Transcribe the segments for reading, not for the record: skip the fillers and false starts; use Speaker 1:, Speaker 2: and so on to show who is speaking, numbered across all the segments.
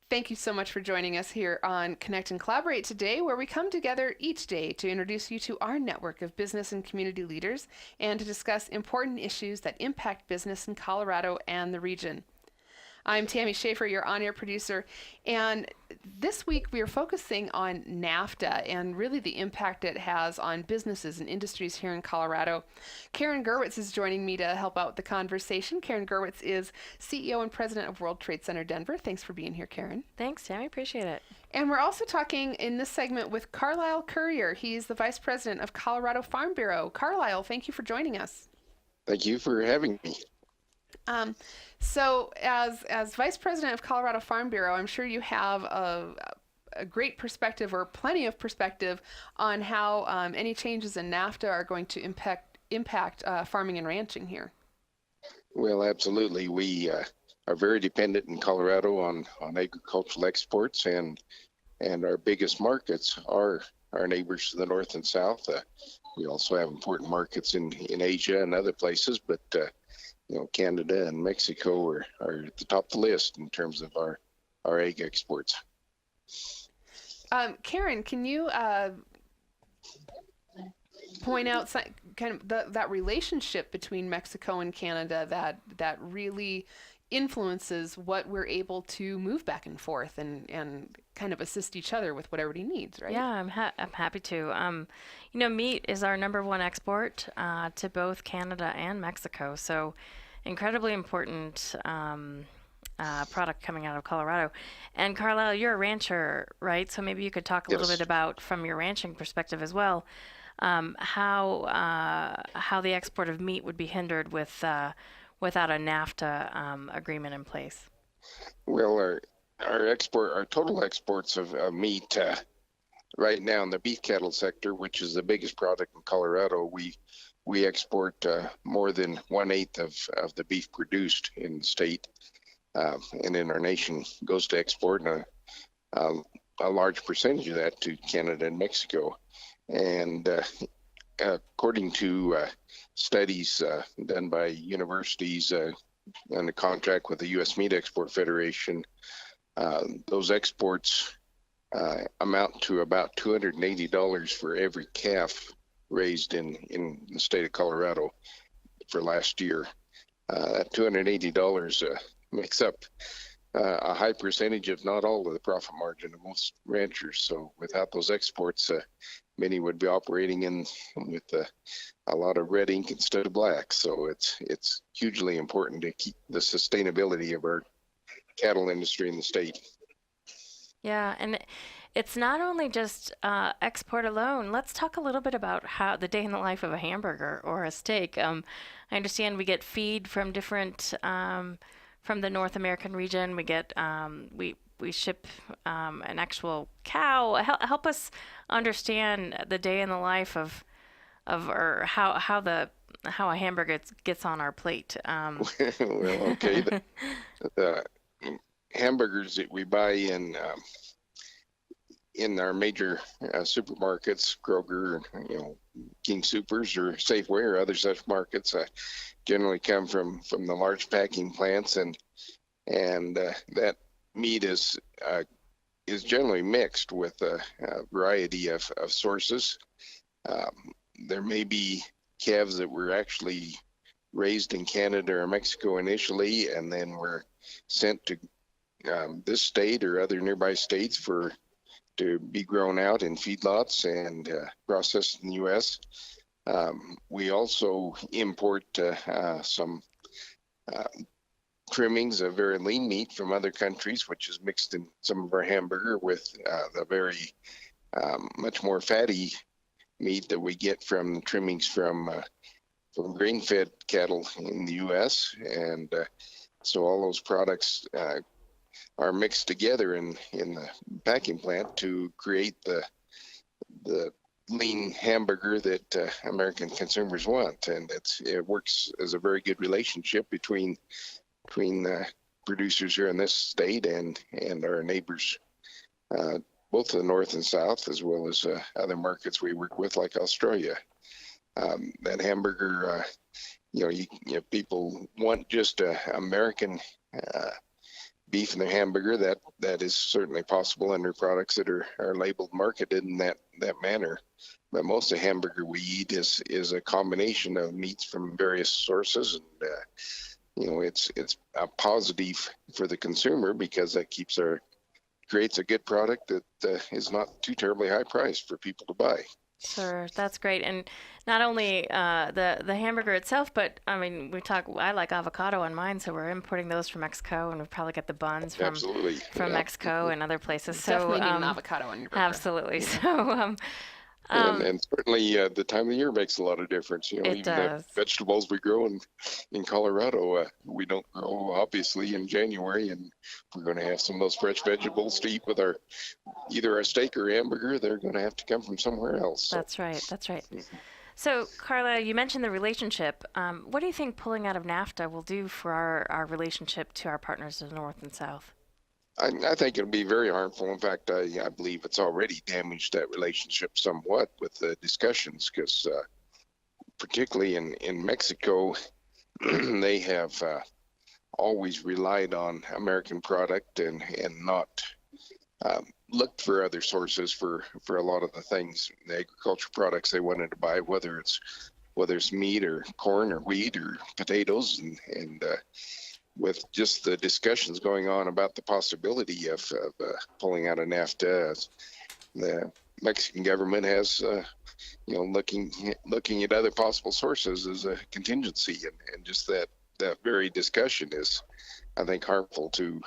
Speaker 1: Thank you so much for joining us here on Connect and Collaborate today, where we come together each day to introduce you to our network of business and community leaders and to discuss important issues that impact business in Colorado and the region. I'm Tammy Schaefer, your on-air producer, and this week we are focusing on NAFTA and really the impact it has on businesses and industries here in Colorado. Karen Gerwitz is joining me to help out the conversation. Karen Gerwitz is CEO and President of World Trade Center Denver. Thanks for being here, Karen.
Speaker 2: Thanks, Tammy. Appreciate it.
Speaker 1: And we're also talking in this segment with Carlyle Currier. He's the Vice President of Colorado Farm Bureau. Carlyle, thank you for joining us.
Speaker 3: Thank you for having me.
Speaker 1: So as Vice President of Colorado Farm Bureau, I'm sure you have a great perspective or plenty of perspective on how any changes in NAFTA are going to impact farming and ranching here.
Speaker 3: Well, absolutely. We are very dependent in Colorado on agricultural exports, and our biggest markets are our neighbors to the north and south. We also have important markets in Asia and other places, but Canada and Mexico are at the top of the list in terms of our egg exports.
Speaker 1: Karen, can you point out kind of that relationship between Mexico and Canada that really influences what we're able to move back and forth and kind of assist each other with what everybody needs, right?
Speaker 2: Yeah, I'm happy to. Meat is our number one export to both Canada and Mexico, so incredibly important product coming out of Colorado. And Carlyle, you're a rancher, right? So maybe you could talk a little bit about, from your ranching perspective as well, how the export of meat would be hindered without a NAFTA agreement in place.
Speaker 3: Well, our total exports of meat right now in the beef cattle sector, which is the biggest product in Colorado, we export more than 1/8 of the beef produced in the state, and in our nation goes to export, and a large percentage of that to Canada and Mexico. And according to studies done by universities on a contract with the U.S. Meat Export Federation, those exports amount to about $280 for every calf raised in the state of Colorado for last year. That $280 makes up a high percentage, if not all, of the profit margin of most ranchers. So without those exports, many would be operating with a lot of red ink instead of black. So it's hugely important to keep the sustainability of our cattle industry in the state.
Speaker 2: Yeah, and it's not only just export alone. Let's talk a little bit about how the day in the life of a hamburger or a steak. I understand we get feed from different from the North American region. We get we ship an actual cow. Help us understand the day in the life of or how a hamburger gets on our plate.
Speaker 3: Well, okay. The hamburgers that we buy in our major supermarkets, Kroger, King Soopers or Safeway or other such markets, generally come from the large packing plants, and that meat is generally mixed with a variety of sources. There may be calves that were actually raised in Canada or Mexico initially, and then were sent to this state or other nearby states to be grown out in feedlots and processed in the U.S. We also import some trimmings of very lean meat from other countries, which is mixed in some of our hamburger with the very much more fatty meat that we get from trimmings from grain-fed cattle in the U.S. And so all those products are mixed together in the packing plant to create the lean hamburger that American consumers want. And it works as a very good relationship between producers here in this state and our neighbors, both to the north and south, as well as other markets we work with, like Australia. That hamburger, people want just American beef in their hamburger, that is certainly possible under products that are labeled marketed in that manner. But most of the hamburger we eat is a combination of meats from various sources, and it's a positive for the consumer because that creates a good product that is not too terribly high priced for people to buy.
Speaker 2: Sure, that's great. And not only the hamburger itself, but I mean, I like avocado on mine, so we're importing those from Mexico, and we probably get the buns from
Speaker 3: Absolutely.
Speaker 2: Mexico and other places.
Speaker 1: Definitely
Speaker 2: So
Speaker 1: need an avocado on your burger.
Speaker 2: absolutely. So
Speaker 3: And certainly the time of the year makes a lot of difference.
Speaker 2: It
Speaker 3: Even
Speaker 2: does.
Speaker 3: the vegetables we grow in Colorado, we don't grow obviously in January, and we're going to have some of those fresh vegetables to eat with either our steak or hamburger. They're going to have to come from somewhere else. So.
Speaker 2: That's right. That's right. So, Carlyle, you mentioned the relationship. What do you think pulling out of NAFTA will do for our relationship to our partners in the North and South?
Speaker 3: I think it'll be very harmful. In fact, I believe it's already damaged that relationship somewhat with the discussions, because particularly in Mexico, they have always relied on American product and not looked for other sources for a lot of the things, the agricultural products they wanted to buy, whether it's meat or corn or wheat or potatoes, and with just the discussions going on about the possibility of pulling out of NAFTA, the Mexican government has, looking at other possible sources as a contingency, and just that very discussion is, I think, harmful to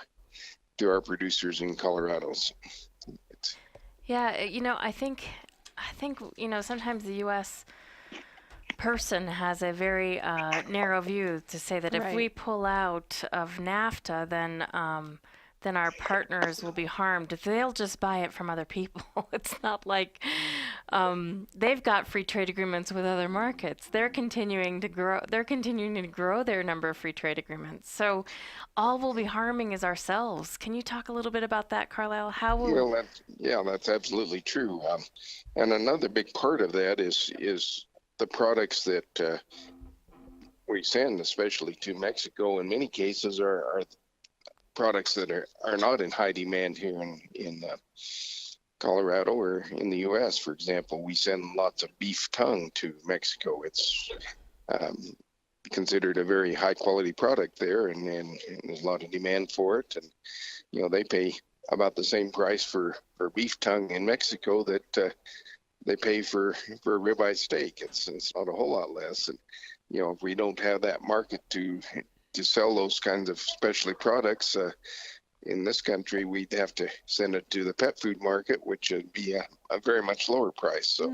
Speaker 3: our producers in Colorado.
Speaker 2: Yeah, I think sometimes the U.S. person has a very narrow view to say that if we pull out of NAFTA, then our partners will be harmed. They'll just buy it from other people. It's not like they've got free trade agreements with other markets. They're continuing to grow their number of free trade agreements. So all we'll be harming is ourselves. Can you talk a little bit about that, Carlyle?
Speaker 3: That's absolutely true. And another big part of that is the products that we send, especially to Mexico, in many cases are products that are not in high demand here in Colorado or in the U.S. For example, we send lots of beef tongue to Mexico. It's considered a very high quality product there, and there's a lot of demand for it. And they pay about the same price for beef tongue in Mexico that they pay for a ribeye steak. It's not a whole lot less. And if we don't have that market to sell those kinds of specialty products in this country, we'd have to send it to the pet food market, which would be a very much lower price. So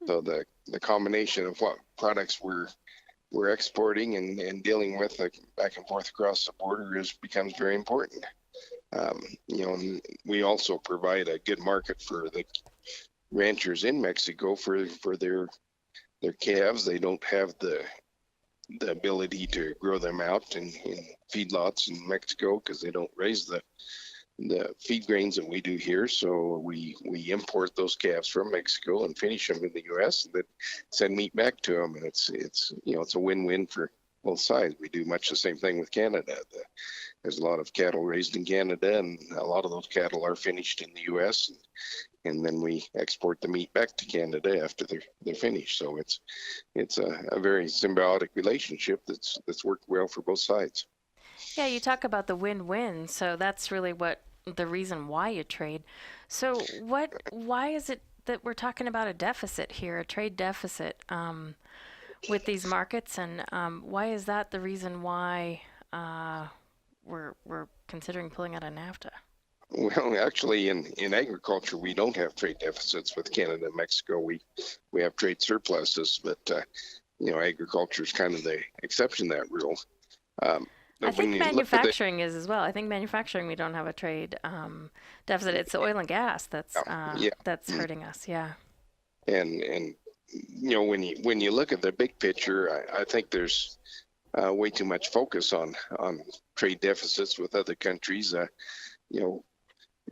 Speaker 3: the combination of what products we're exporting and dealing with back and forth across the border becomes very important. And we also provide a good market for the ranchers in Mexico for their calves. They don't have the ability to grow them out in feedlots in Mexico because they don't raise the feed grains that we do here. So we import those calves from Mexico and finish them in the U.S. and then send meat back to them. And it's a win-win for both sides. We do much the same thing with Canada. There's a lot of cattle raised in Canada, and a lot of those cattle are finished in the U.S. And then we export the meat back to Canada after they're finished. So it's a very symbiotic relationship that's worked well for both sides.
Speaker 2: Yeah, you talk about the win-win. So that's really the reason why you trade. So why is it that we're talking about a deficit here, a trade deficit with these markets, and why is that the reason why we're considering pulling out of NAFTA?
Speaker 3: Well, actually, in agriculture, we don't have trade deficits with Canada and Mexico. We have trade surpluses, but agriculture is kind of the exception to that rule.
Speaker 2: I think manufacturing is as well. I think manufacturing, we don't have a trade deficit. It's the oil and gas that's hurting us. Yeah.
Speaker 3: And when you look at the big picture, I think there's way too much focus on trade deficits with other countries.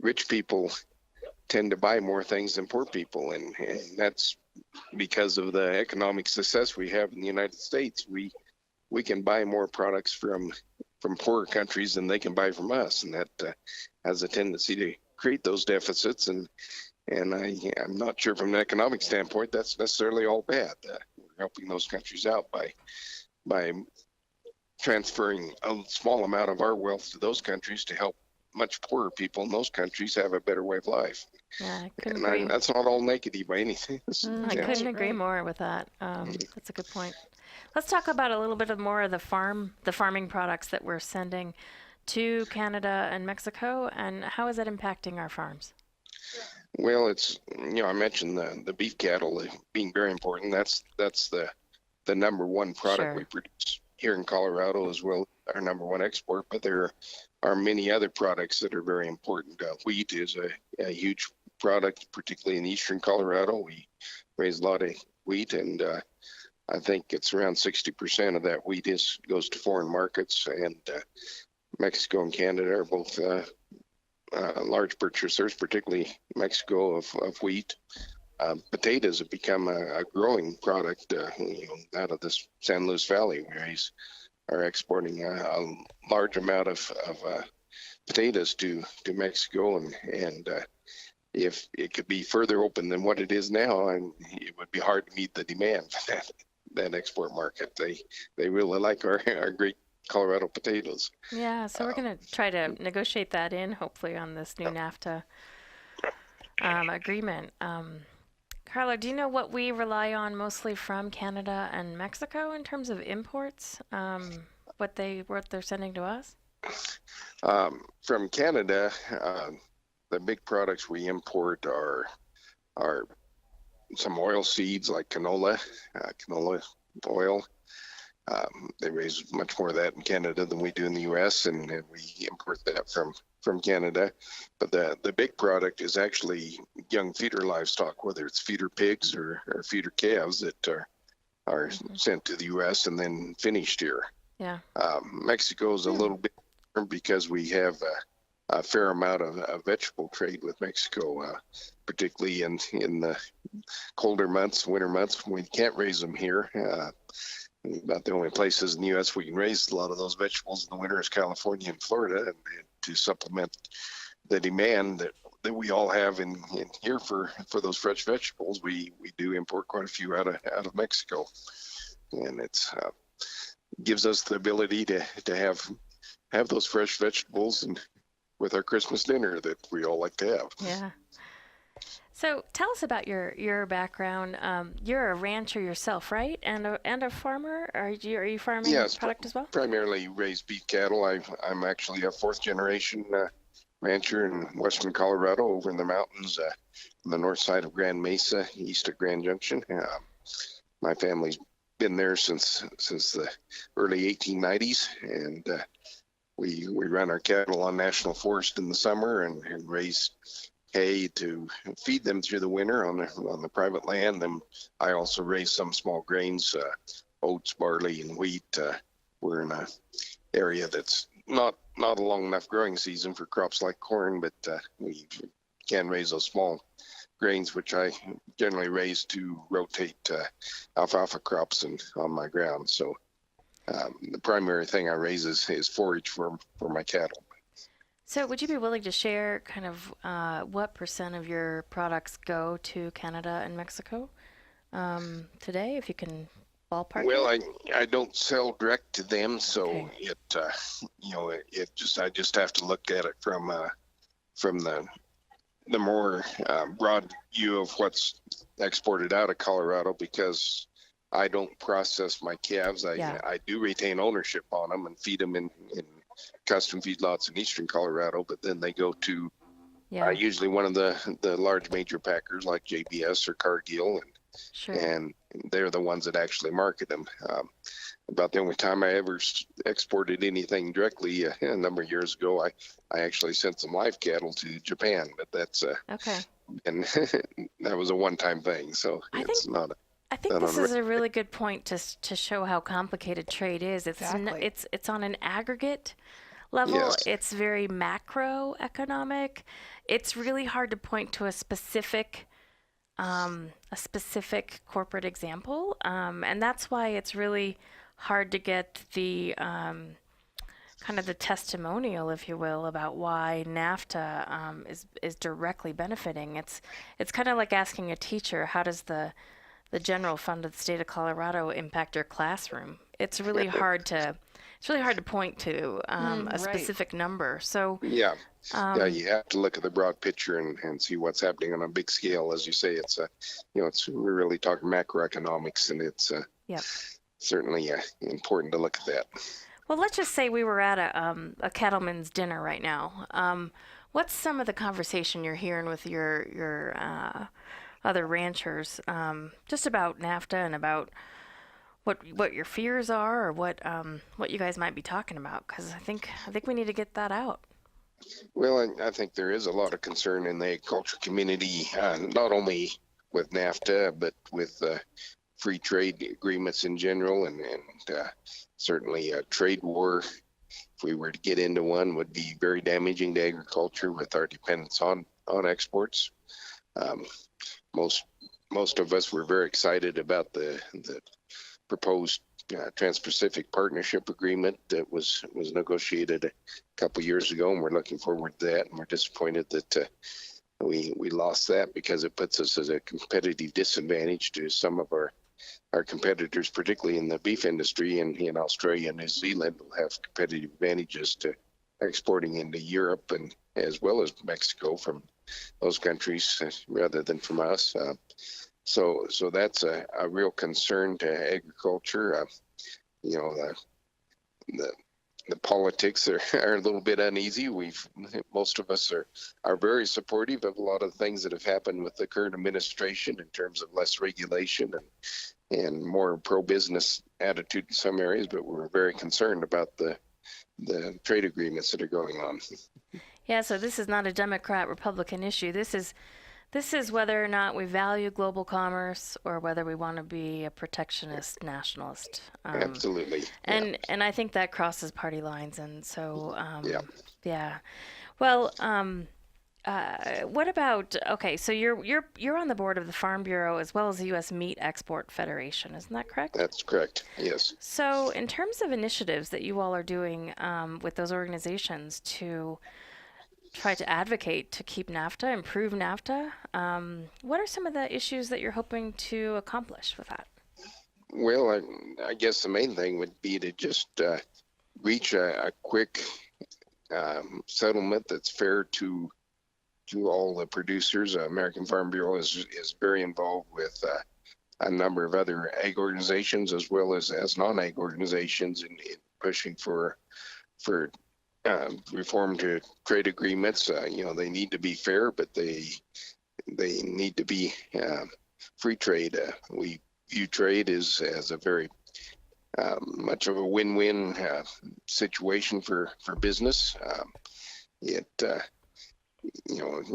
Speaker 3: Rich people tend to buy more things than poor people, and that's because of the economic success we have in the United States. We can buy more products from from poorer countries than they can buy from us, and that has a tendency to create those deficits. And I'm not sure from an economic standpoint that's necessarily all bad. We're helping those countries out by transferring a small amount of our wealth to those countries to help much poorer people in those countries have a better way of life.
Speaker 2: Yeah, I couldn't
Speaker 3: And
Speaker 2: agree.
Speaker 3: that's not all negative by anything.
Speaker 2: I couldn't agree more with that. That's a good point. Let's talk about a little bit of more of the farming products that we're sending to Canada and Mexico, and how is that impacting our farms?
Speaker 3: Well, it's, I mentioned the beef cattle being very important. That's the number one product we produce here in Colorado, as well as our number one export. But there are many other products that are very important. Wheat is a huge product, particularly in eastern Colorado. We raise a lot of wheat, and I think it's around 60% of that wheat goes to foreign markets. And Mexico and Canada are both large purchasers, particularly Mexico, of wheat. Potatoes have become a growing product out of this San Luis Valley. We are exporting a large amount of potatoes to Mexico, and if it could be further open than what it is now, and it would be hard to meet the demand for that export market. They really like our great Colorado potatoes.
Speaker 2: Yeah, so we're going to try to negotiate that in, hopefully, on this new NAFTA agreement. Carla, do you know what we rely on mostly from Canada and Mexico in terms of imports? What they're sending to us?
Speaker 3: From Canada, the big products we import are some oil seeds like canola oil. They raise much more of that in Canada than we do in the U.S., and we import that from Canada. But the big product is actually young feeder livestock, whether it's feeder pigs or feeder calves that are sent to the U.S. and then finished here.
Speaker 2: Yeah.
Speaker 3: Mexico is a little bit different because we have a fair amount of vegetable trade with Mexico, particularly in the colder months, winter months, when we can't raise them here. About the only places in the U.S. we can raise a lot of those vegetables in the winter is California and Florida, and to supplement the demand that we all have in here for those fresh vegetables, we do import quite a few out of Mexico, and it's gives us the ability to have those fresh vegetables and with our Christmas dinner that we all like to have.
Speaker 2: Yeah. So tell us about your background. You're a rancher yourself, right? And a farmer? Are you farming product as well?
Speaker 3: Primarily raise beef cattle. I'm actually a fourth generation rancher in western Colorado, over in the mountains, on the north side of Grand Mesa, east of Grand Junction. My family's been there since the early 1890s, and we run our cattle on national forest in the summer and raise hay to feed them through the winter on the private land. Then I also raise some small grains, oats, barley, and wheat. We're in an area that's not a long enough growing season for crops like corn, but we can raise those small grains, which I generally raise to rotate alfalfa crops on my ground. So the primary thing I raise is forage for my cattle.
Speaker 2: So would you be willing to share kind of what % of your products go to Canada and Mexico today, if you can ballpark?
Speaker 3: Well, I don't sell direct to them, so okay. I just have to look at it from the more broad view of what's exported out of Colorado, because I don't process my calves. I do retain ownership on them and feed them in custom feedlots in eastern Colorado, but then they go to usually one of the large major packers like JBS or Cargill, and they're the ones that actually market them. About the only time I ever exported anything directly a number of years ago, I actually sent some live cattle to Japan, but that's and that was a one-time thing, so I think
Speaker 2: this is a really good point to show how complicated trade is. It's on an aggregate level.
Speaker 3: Yes.
Speaker 2: It's very macroeconomic. It's really hard to point to a specific corporate example, and that's why it's really hard to get the kind of the testimonial, if you will, about why NAFTA is directly benefiting. It's kind of like asking a teacher, how does the general fund of the state of Colorado impact your classroom? It's really hard to point to a
Speaker 1: Right.
Speaker 2: specific number. So
Speaker 3: Yeah, you have to look at the broad picture and see what's happening on a big scale. As you say, we're really talking macroeconomics, and it's
Speaker 2: Yep.
Speaker 3: certainly important to look at that.
Speaker 2: Well, let's just say we were at a cattleman's dinner right now. What's some of the conversation you're hearing with your other ranchers, just about NAFTA and about what your fears are, or what you guys might be talking about? Because I think we need to get that out.
Speaker 3: Well, I think there is a lot of concern in the agriculture community, not only with NAFTA, but with free trade agreements in general, and certainly a trade war, if we were to get into one, would be very damaging to agriculture with our dependence on exports. Most of us were very excited about the proposed Trans-Pacific Partnership Agreement that was negotiated a couple years ago, and we're looking forward to that. And we're disappointed that we lost that, because it puts us at a competitive disadvantage to some of our competitors, particularly in the beef industry. And in Australia and New Zealand will have competitive advantages to exporting into Europe and as well as Mexico from those countries rather than from us. So that's a real concern to agriculture. The politics are a little bit uneasy. Most of us are very supportive of a lot of things that have happened with the current administration in terms of less regulation and more pro-business attitude in some areas, but we're very concerned about the trade agreements that are going on.
Speaker 2: Yeah, so this is not a Democrat-Republican issue. This is whether or not we value global commerce, or whether we want to be a protectionist nationalist.
Speaker 3: Absolutely.
Speaker 2: And I think that crosses party lines. And so,
Speaker 3: Yeah.
Speaker 2: yeah. Well, what about, okay, so you're on the board of the Farm Bureau as well as the U.S. Meat Export Federation, isn't that correct?
Speaker 3: That's correct, yes.
Speaker 2: So in terms of initiatives that you all are doing with those organizations to try to advocate to keep NAFTA, improve NAFTA, what are some of the issues that you're hoping to accomplish with that?
Speaker 3: Well, I guess the main thing would be to just reach a quick settlement that's fair to all the producers. American Farm Bureau is very involved with a number of other ag organizations as well as non-ag organizations in pushing for reform to trade agreements. They need to be fair, but they need to be free trade. We view trade as a very much of a win-win situation for business. It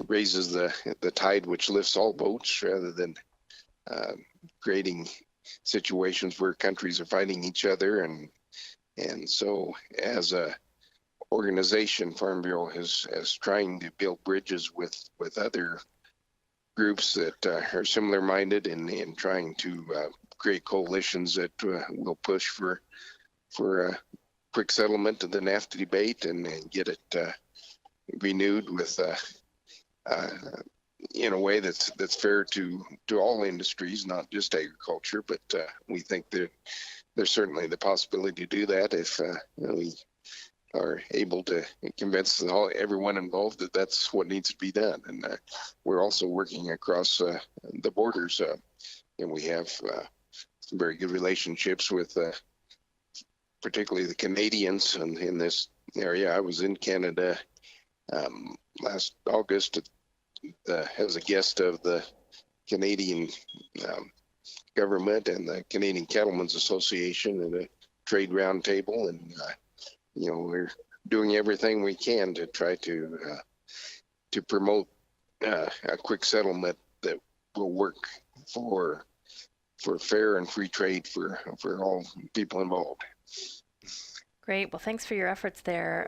Speaker 3: raises the tide which lifts all boats, rather than creating situations where countries are fighting each other. And so as a organization, Farm Bureau is trying to build bridges with other groups that are similar minded, and trying to create coalitions that will push for a quick settlement of the NAFTA debate and get it renewed with in a way that's fair to all industries, not just agriculture. But we think that there's certainly the possibility to do that if we are able to convince everyone involved that that's what needs to be done. And we're also working across the borders, and we have some very good relationships with particularly the Canadians in this area. I was in Canada last August as a guest of the Canadian government and the Canadian Cattlemen's Association and a trade roundtable, and we're doing everything we can to try to promote a quick settlement that will work for fair and free trade for all people involved.
Speaker 2: Great. Well, thanks for your efforts there.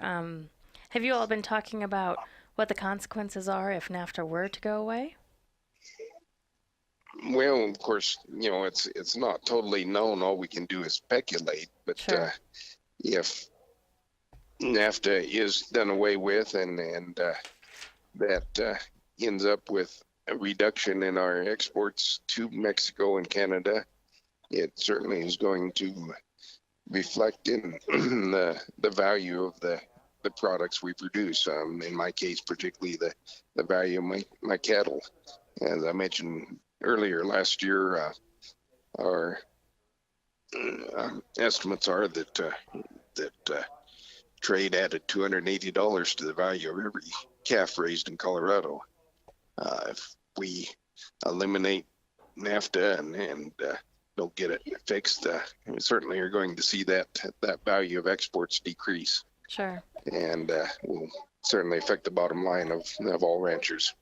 Speaker 2: Have you all been talking about what the consequences are if NAFTA were to go away?
Speaker 3: Well, of course, it's not totally known. All we can do is speculate. But
Speaker 2: Sure.
Speaker 3: if NAFTA is done away with, and that ends up with a reduction in our exports to Mexico and Canada, it certainly is going to reflect in the value of the products we produce. In my case, particularly the value of my cattle. As I mentioned earlier, last year, our estimates are that trade added $280 to the value of every calf raised in Colorado. If we eliminate NAFTA and don't get it fixed, we certainly are going to see that value of exports decrease.
Speaker 2: Sure.
Speaker 3: And will certainly affect the bottom line of all ranchers.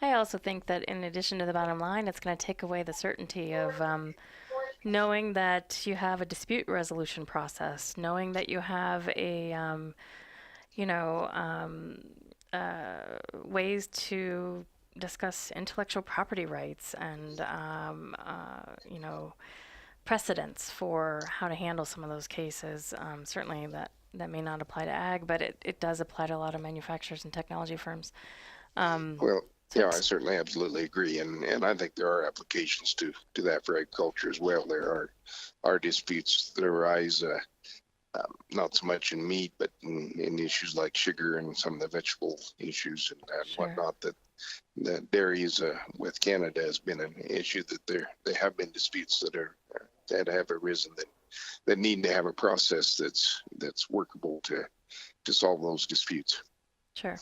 Speaker 2: I also think that in addition to the bottom line, it's going to take away the certainty of knowing that you have a dispute resolution process, knowing that you have a, ways to discuss intellectual property rights and, precedents for how to handle some of those cases. Certainly that may not apply to ag, but it does apply to a lot of manufacturers and technology firms.
Speaker 3: Well, yeah, I certainly absolutely agree, and I think there are applications to that for agriculture as well. There are disputes that arise, not so much in meat, but in issues like sugar and some of the vegetable issues and
Speaker 2: Sure.
Speaker 3: whatnot. That dairies with Canada has been an issue that there have been disputes that have arisen that need to have a process that's workable to solve those disputes.
Speaker 2: Sure.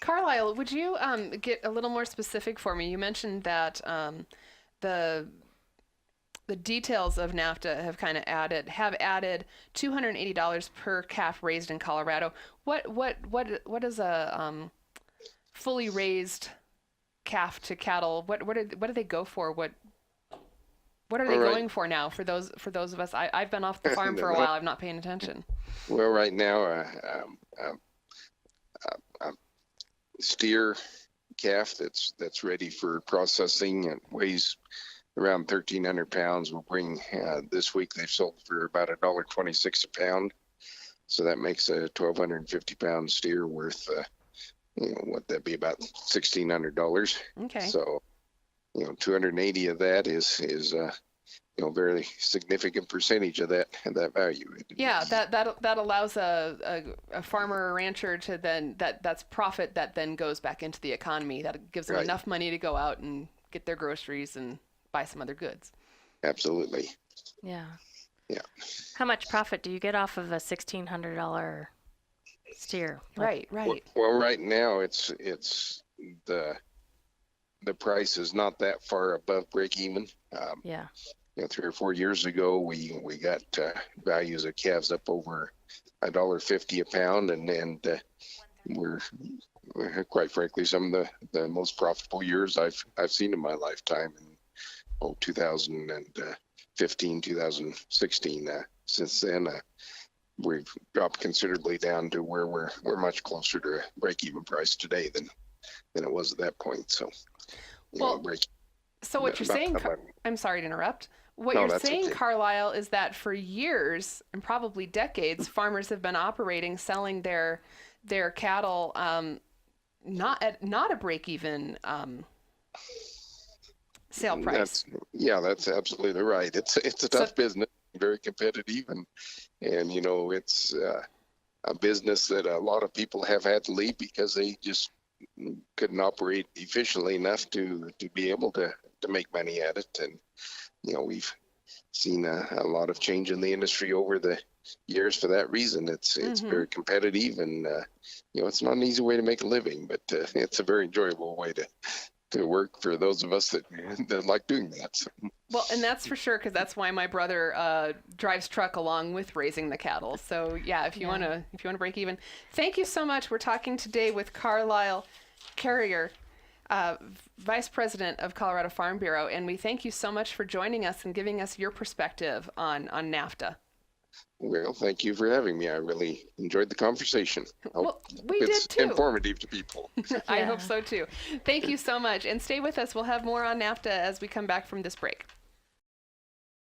Speaker 1: Carlyle, would you get a little more specific for me? You mentioned that the details of NAFTA have added $280 per calf raised in Colorado. What is a fully raised calf to cattle? What do they go for? What are they going for now for those of us? I've been off the farm for a while. I'm not paying attention.
Speaker 3: Well, right now, steer calf that's ready for processing and weighs around 1,300 pounds will bring this week they've sold for about $1.26 a pound, so that makes a 1,250 pound steer worth what that'd be about $1,600.
Speaker 1: Okay.
Speaker 3: So 280 of that is very significant percentage of that value.
Speaker 1: Yeah, that allows a farmer or rancher to then that's profit that then goes back into the economy. That gives them
Speaker 3: Right.
Speaker 1: enough money to go out and get their groceries and buy some other goods.
Speaker 3: Absolutely.
Speaker 2: Yeah.
Speaker 3: Yeah.
Speaker 2: How much profit do you get off of a $1,600 steer?
Speaker 1: Right.
Speaker 3: Well, right now it's the price is not that far above break even.
Speaker 2: Yeah.
Speaker 3: 3 or 4 years ago, we got values of calves up over $1.50 a pound, and we're quite frankly some of the most profitable years I've seen in my lifetime. In 2015, 2016. Since then, we've dropped considerably down to where we're much closer to a break-even price today than it was at that point. So,
Speaker 1: So what you're saying, I'm sorry to interrupt. What you're saying, okay, Carlyle, is that for years and probably decades, farmers have been operating, selling their cattle not a break-even sale price.
Speaker 3: That's absolutely right. It's a tough business, very competitive, and it's a business that a lot of people have had to leave because they just couldn't operate efficiently enough to be able to make money at it. And we've seen a lot of change in the industry over the years for that reason. It's very competitive, and it's not an easy way to make a living, but it's a very enjoyable way to work for those of us that like doing that. So.
Speaker 1: Well, and that's for sure, because that's why my brother drives truck along with raising the cattle. So yeah, if you want to break even. Thank you so much. We're talking today with Carlyle Currier, Vice President of Colorado Farm Bureau, and we thank you so much for joining us and giving us your perspective on NAFTA.
Speaker 3: Well, thank you for having me. I really enjoyed the conversation.
Speaker 1: Well, we did too.
Speaker 3: It's informative to people.
Speaker 1: I hope so too. Thank you so much. And stay with us. We'll have more on NAFTA as we come back from this break.